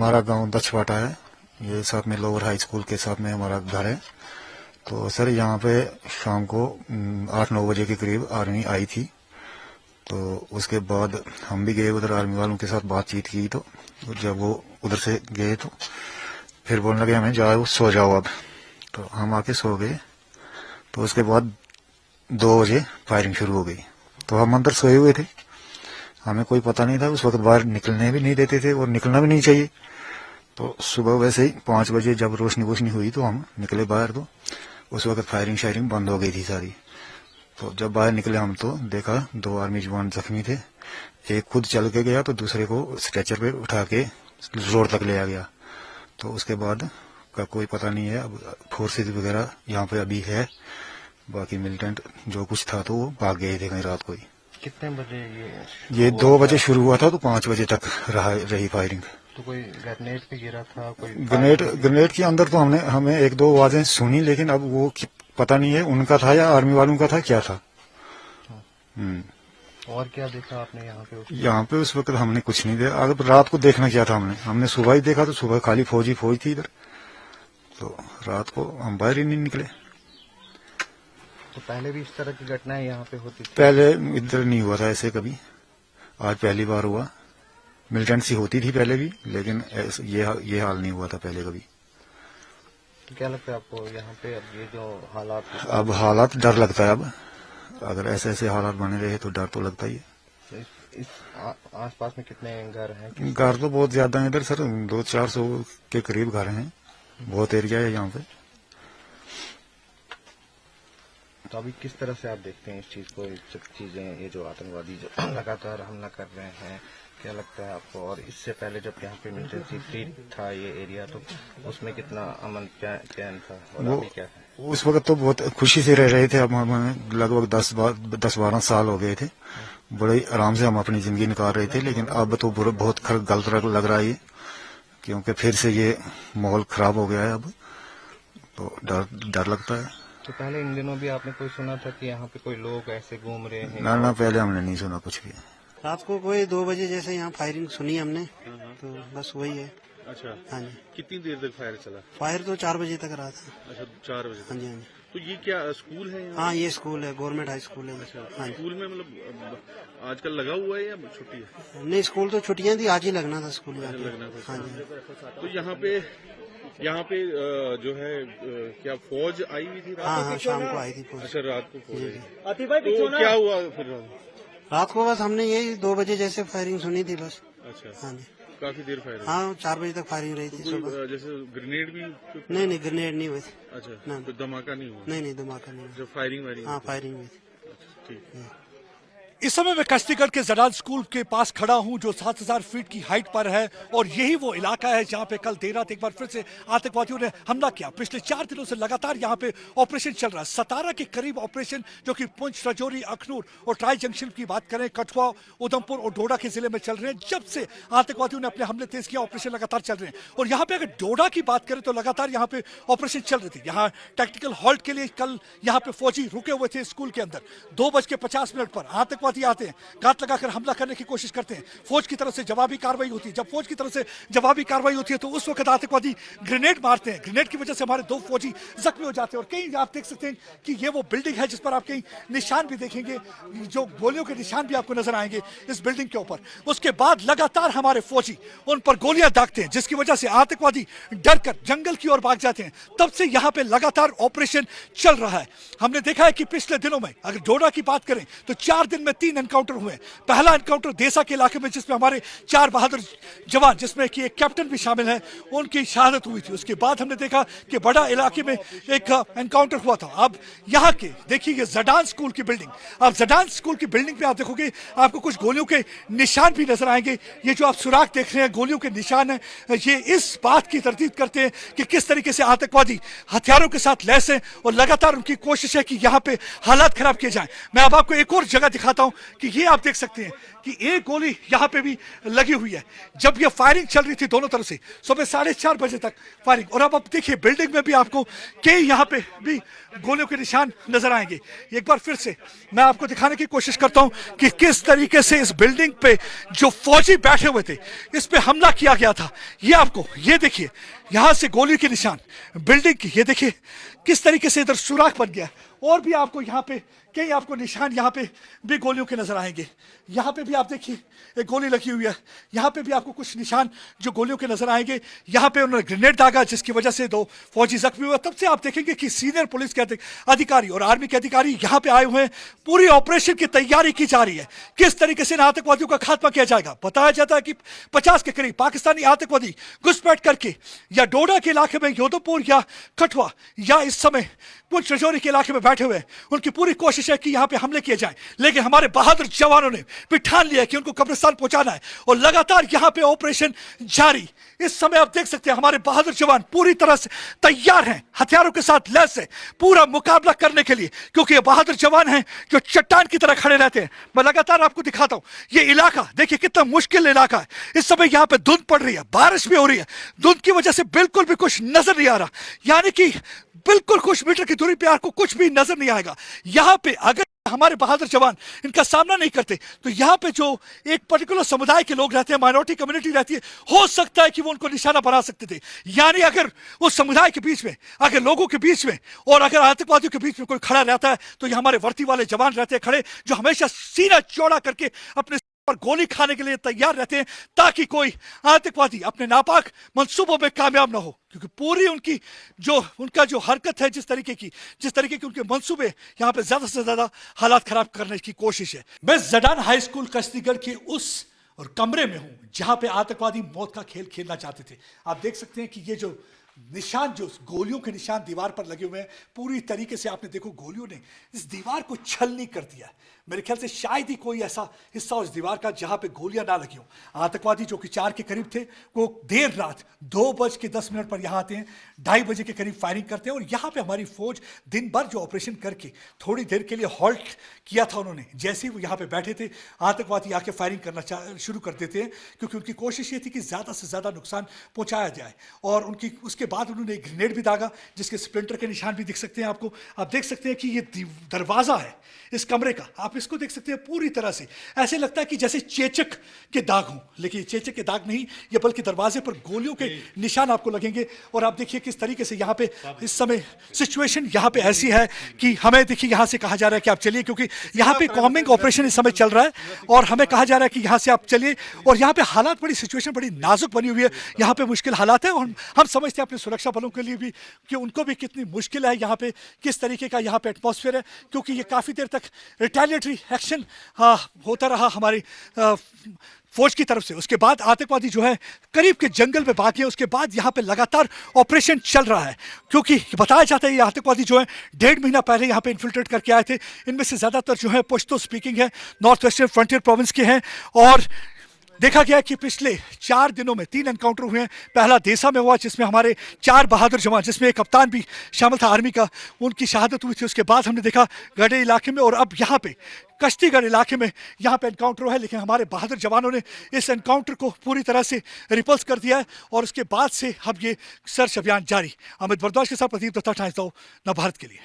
हमारा गांव दछवाटा है, ये साथ में लोअर हाई स्कूल के साथ में हमारा घर है। तो सर यहाँ पे शाम को 8-9 बजे के करीब आर्मी आई थी। तो उसके बाद हम भी गए उधर, आर्मी वालों के साथ बातचीत की। तो जब वो उधर से गए तो फिर बोलने लगे हमें जाओ सो जाओ अब। तो हम आके सो गए। तो उसके बाद 2 बजे फायरिंग शुरू हो गई। तो हम अंदर सोए हुए थे, हमें कोई पता नहीं था। उस वक्त बाहर निकलने भी नहीं देते थे और निकलना भी नहीं चाहिए। तो सुबह वैसे ही 5 बजे जब रोशनी वोशनी हुई तो हम निकले बाहर। तो उस वक्त फायरिंग शायरिंग बंद हो गई थी सारी। तो जब बाहर निकले हम तो देखा 2 आर्मी जवान जख्मी थे। एक खुद चल के गया तो दूसरे को स्ट्रेचर पे उठा के रोड तक ले आ गया। तो उसके बाद का कोई पता नहीं है। अब फोर्सेज वगैरह यहाँ पे अभी है, बाकी मिलिटेंट जो कुछ था तो वो भाग गए थे कहीं रात को ही। कितने बजे ये 2 बजे शुरू हुआ था तो 5 बजे तक रही फायरिंग। तो कोई ग्रेनेड पे गिरा था? कोई ग्रेनेड के अंदर तो हमें 1-2 आवाजें सुनी, लेकिन अब वो पता नहीं है उनका था या आर्मी वालों का था, क्या था। और क्या देखा आपने यहाँ पे उस वक्त हमने कुछ नहीं देखा। अगर रात को देखना क्या था, हमने सुबह ही देखा। तो सुबह खाली फौज थी इधर। तो रात को हम बाहर ही नहीं निकले। तो पहले भी इस तरह की घटनाएं यहाँ पे होती थी? पहले इधर नहीं हुआ था ऐसे कभी, आज पहली बार हुआ। मिलिटेंट सी होती थी पहले भी, लेकिन ये हाल नहीं हुआ था पहले कभी। तो क्या लगता है आपको यहाँ पे अब ये जो हालात? अब हालात डर लगता है। अब अगर ऐसे हालात बने रहे तो डर तो लगता ही है। इस आसपास में कितने घर हैं? घर तो बहुत ज्यादा है इधर सर, 200-400 के करीब घर हैं। बहुत एरिया है यहाँ पे। तो अभी किस तरह से आप देखते हैं इस चीज को, सब चीजें, ये जो आतंकवादी जो लगातार हमला कर रहे हैं, क्या लगता है आपको? और इससे पहले जब यहाँ पे मिलिटेंसी फ्री था ये एरिया, तो उसमें कितना अमन चैन था और अभी क्या है? उस वक्त तो बहुत खुशी से रह रहे थे। अब हमें लगभग 10-12 साल हो गए थे, बड़े आराम से हम अपनी जिंदगी निकाल रहे थे। लेकिन अब तो बहुत गलत लग रहा है ये, क्योंकि फिर से ये माहौल खराब हो गया है। अब तो डर लगता है। तो पहले इन दिनों भी आपने कोई सुना था कि यहाँ पे कोई लोग ऐसे घूम रहे हैं? ना पहले हमने नहीं सुना कुछ भी। रात को कोई 2 बजे जैसे यहाँ फायरिंग सुनी हमने, तो बस वही है। अच्छा, हाँ जी। कितनी देर तक फायर चला? फायर तो 4 बजे तक रहा था। अच्छा, 4 बजे तक। हाँ जी, हाँ जी। तो ये क्या स्कूल है यहाँ? हाँ, ये स्कूल है, गवर्नमेंट हाई स्कूल है। अच्छा, हाँ जी। स्कूल में मतलब आजकल लगा हुआ है या छुट्टी है? नहीं, स्कूल तो छुट्टियां थी, आज ही लगना था स्कूल यहाँ पे। लगना था। हाँ जी। तो यहाँ पे जो है क्या फौज आई हुई थी? हाँ, शाम को आई थी फौज। अच्छा, रात को फौज आई। तो क्या हुआ फिर? रात को बस हमने यही 2 बजे जैसे फायरिंग सुनी थी बस। अच्छा, हाँ जी। काफी देर फायर? हाँ, 4 बजे तक फायरिंग रही थी सुबह। जैसे ग्रेनेड भी? नहीं, ग्रेनेड नहीं हुई थी। अच्छा, कोई धमाका नहीं हुआ? नहीं, धमाका नहीं हुआ। जो फायरिंग वायरिंग? हाँ, फायरिंग हुई थी। ठीक। इस समय मैं कश्तीगढ़ के जडाल स्कूल के पास खड़ा हूं, जो 7000 फीट की हाइट पर है। और यही वो इलाका है जहां पे कल देर रात एक बार फिर से आतंकवादियों ने हमला किया। पिछले 4 दिनों से लगातार यहां पे ऑपरेशन चल रहा है। 17 के करीब ऑपरेशन, जो कि पुंछ, राजौरी, अखनूर और ट्राई जंक्शन की बात करें, कठुआ, उधमपुर और डोडा के जिले में चल रहे हैं। जब से आतंकवादियों ने अपने हमले तेज किया, ऑपरेशन लगातार चल रहे हैं। और यहाँ पे अगर डोडा की बात करें तो लगातार यहाँ पे ऑपरेशन चल रहे थे। यहाँ टैक्टिकल हॉल्ट के लिए कल यहाँ पे फौजी रुके हुए थे स्कूल के अंदर। 2:50 पर आतंकवादी आते हैं, घात लगाकर हमला करने की कोशिश करते हैं। फौज की तरफ से जवाबी कार्रवाई होती है। जब फौज की तरफ से जवाबी कार्रवाई होती है तो उस वक्त आतंकवादी ग्रेनेड मारते हैं। ग्रेनेड की वजह से हमारे 2 फौजी जख्मी हो जाते हैं। और कहीं आप देख सकते हैं कि ये वो बिल्डिंग है जिस पर आप कहीं निशान भी देखेंगे, जो गोलियों के निशान भी आपको नजर आएंगे इस बिल्डिंग के ऊपर। उसके बाद लगातार हमारे फौजी उन पर गोलियां दागते हैं, जिसकी वजह से आतंकवादी डर कर जंगल की ओर भाग जाते हैं। तब से यहाँ पे लगातार ऑपरेशन चल रहा है। हमने देखा है कि पिछले दिनों में अगर डोडा की बात करें तो 4 दिन में 3 एनकाउंटर हुए। पहला एनकाउंटर देसा के इलाके में, जिसमें हमारे 4 बहादुर जवान, जिसमें कि एक कैप्टन भी शामिल है, उनकी शहादत हुई थी। उसके बाद हमने देखा कि बड़ा इलाके में एक एनकाउंटर हुआ था। अब यहाँ के देखिए ये जडान स्कूल की बिल्डिंग, अब जडान स्कूल की बिल्डिंग पे आप देखोगे आपको कुछ गोलियों के निशान भी नजर आएंगे। ये जो आप सुराख देख रहे हैं, गोलियों के निशान है, ये इस बात की तरदीद करते हैं कि किस तरीके से आतंकवादी हथियारों के साथ लैस हैं और लगातार उनकी कोशिश है कि यहाँ पे हालात खराब किए जाए। मैं अब आपको एक और जगह दिखाता हूं हूं कि ये आप देख सकते हैं कि एक गोली यहां पे भी लगी हुई है। जब ये फायरिंग चल रही थी दोनों तरफ से सुबह 4:30 बजे तक फायरिंग, और अब देखिए बिल्डिंग में भी आपको कई यहां पे भी गोलियों के निशान नजर आएंगे। एक बार फिर से मैं आपको दिखाने की कोशिश करता हूं कि किस तरीके से इस बिल्डिंग पे जो फौजी बैठे हुए थे इस पे हमला किया गया था। ये आपको ये देखिए यहां से गोली के निशान बिल्डिंग की, ये देखिए किस तरीके से इधर सुराख बन गया। और भी आपको यहाँ पे कई आपको निशान यहाँ पे भी गोलियों के नजर आएंगे। यहाँ पे भी आप देखिए एक गोली लगी हुई है, यहाँ पे भी आपको कुछ निशान जो गोलियों के नजर आएंगे। यहाँ पे उन्होंने ग्रेनेड दागा जिसकी वजह से 2 फौजी जख्मी हुए। तब से आप देखेंगे कि सीनियर पुलिस के अधिकारी और आर्मी के अधिकारी यहाँ पे आए हुए हैं। पूरी ऑपरेशन की तैयारी की जा रही है, किस तरीके से आतंकवादियों का खात्मा किया जाएगा। बताया जाता है कि 50 के करीब पाकिस्तानी आतंकवादी घुसपैठ करके या डोडा के इलाके में योधपुर या कठुआ या इस समय पुंछ रजौरी के इलाके में बैठे हुए हैं। उनकी पूरी कोशिश है कि यहाँ पे हमले किए जाएं, लेकिन हमारे बहादुर जवानों ने भी ठान लिया कि उनको कब्रिस्तान पहुंचाना है और लगातार यहाँ पे ऑपरेशन जारी। इस समय आप देख सकते हैं हमारे बहादुर जवान पूरी तरह से तैयार हैं, हथियारों के साथ लैस है पूरा मुकाबला करने के लिए, क्योंकि ये बहादुर जवान हैं जो चट्टान की तरह खड़े रहते हैं। मैं लगातार आपको दिखाता हूं ये इलाका, देखिए कितना मुश्किल इलाका है। इस समय यहाँ पे धुंध पड़ रही है, बारिश भी हो रही है, धुंध की वजह से बिल्कुल भी कुछ नजर नहीं आ रहा, यानी कि बिल्कुल कुछ मीटर की दूरी पे आपको कुछ भी नजर नहीं आएगा। यहाँ पे अगर हमारे बहादुर जवान इनका सामना नहीं करते तो यहाँ पे जो एक पर्टिकुलर समुदाय के लोग रहते हैं, माइनॉरिटी कम्युनिटी रहती है, हो सकता है कि वो उनको निशाना बना सकते थे। यानी अगर उस समुदाय के बीच में, अगर लोगों के बीच में और अगर आतंकवादियों के बीच में कोई खड़ा रहता है तो ये हमारे वर्दी वाले जवान रहते हैं खड़े, जो हमेशा सीना चौड़ा करके अपने और गोली खाने के लिए तैयार रहते हैं, ताकि कोई आतंकवादी अपने नापाक मंसूबों में कामयाब ना हो। क्योंकि पूरी उनका जो हरकत है, जिस तरीके की उनके मंसूबे, यहाँ पे ज्यादा से ज्यादा हालात खराब करने की कोशिश है। मैं जडान हाई स्कूल कश्तीगढ़ के उस और कमरे में हूं जहां पे आतंकवादी मौत का खेल खेलना चाहते थे। आप देख सकते हैं कि ये जो निशान, जो गोलियों के निशान दीवार पर लगे हुए हैं, पूरी तरीके से आपने देखो गोलियों ने इस दीवार को छलनी कर दिया। मेरे ख्याल से शायद ही कोई ऐसा हिस्सा उस दीवार का जहां पे गोलियां ना लगी हो। आतंकवादी जो कि 4 के करीब थे वो देर रात 2:10 पर यहाँ आते हैं, 2:30 बजे के करीब फायरिंग करते हैं। और यहाँ पे हमारी फौज दिन भर जो ऑपरेशन करके थोड़ी देर के लिए हॉल्ट किया था उन्होंने, जैसे ही वो यहाँ पे बैठे थे आतंकवादी आके फायरिंग करना शुरू कर देते हैं, क्योंकि उनकी कोशिश ये थी कि ज़्यादा से ज़्यादा नुकसान पहुँचाया जाए। और उसके बाद उन्होंने एक ग्रेनेड भी दागा जिसके स्प्लिंटर के निशान भी दिख सकते हैं आपको। आप देख सकते हैं कि ये दरवाज़ा है इस कमरे का, आप इसको देख सकते हैं पूरी तरह से ऐसे लगता है कि जैसे चेचक के दाग हों, लेकिन चेचक के दाग नहीं, ये बल्कि दरवाजे पर गोलियों के निशान आपको लगेंगे। और आप देखिए किस तरीके से यहाँ पे इस समय सिचुएशन यहाँ पे ऐसी है कि हमें देखिए यहाँ से कहा जा रहा है कि आप चलिए, क्योंकि यहाँ पे कॉम्बिंग ऑपरेशन इस समय चल रहा है और हमें कहा जा रहा है कि यहाँ से आप चलिए। और यहाँ पे हालात सिचुएशन बड़ी नाजुक बनी हुई है, यहाँ पे मुश्किल हालात है। और हम समझते हैं अपने सुरक्षा बलों के लिए भी कि उनको भी कितनी मुश्किल है, यहाँ पे किस तरीके का यहाँ पे एटमॉस्फेयर है, क्योंकि ये काफ़ी देर तक रिटेलिएटरी एक्शन होता रहा हमारी फौज की तरफ से। उसके बाद आतंकवादी जो है करीब के जंगल में भागे, उसके बाद यहाँ पे लगातार ऑपरेशन चल रहा है, क्योंकि बताया जाता है ये आतंकवादी जो है 1.5 महीना पहले यहाँ पे इन्फिल्ट्रेट करके आए थे। इनमें से ज़्यादातर जो है पश्तो स्पीकिंग है, नॉर्थ वेस्टर्न फ्रंटियर प्रोविंस के हैं। और देखा गया कि पिछले 4 दिनों में 3 एनकाउंटर हुए हैं। पहला देसा में हुआ जिसमें हमारे 4 बहादुर जवान, जिसमें एक कप्तान भी शामिल था आर्मी का, उनकी शहादत हुई थी। उसके बाद हमने देखा गढ़े इलाके में, और अब यहाँ पे कश्तीगढ़ इलाके में यहाँ पे एनकाउंटर हुआ है। लेकिन हमारे बहादुर जवानों ने इस एनकाउंटर को पूरी तरह से रिपल्स कर दिया है और उसके बाद से अब ये सर्च अभियान जारी। अमित भारद्वाज के साथ प्रदीप दत्ता, टाइम्स नाउ, नव भारत के लिए।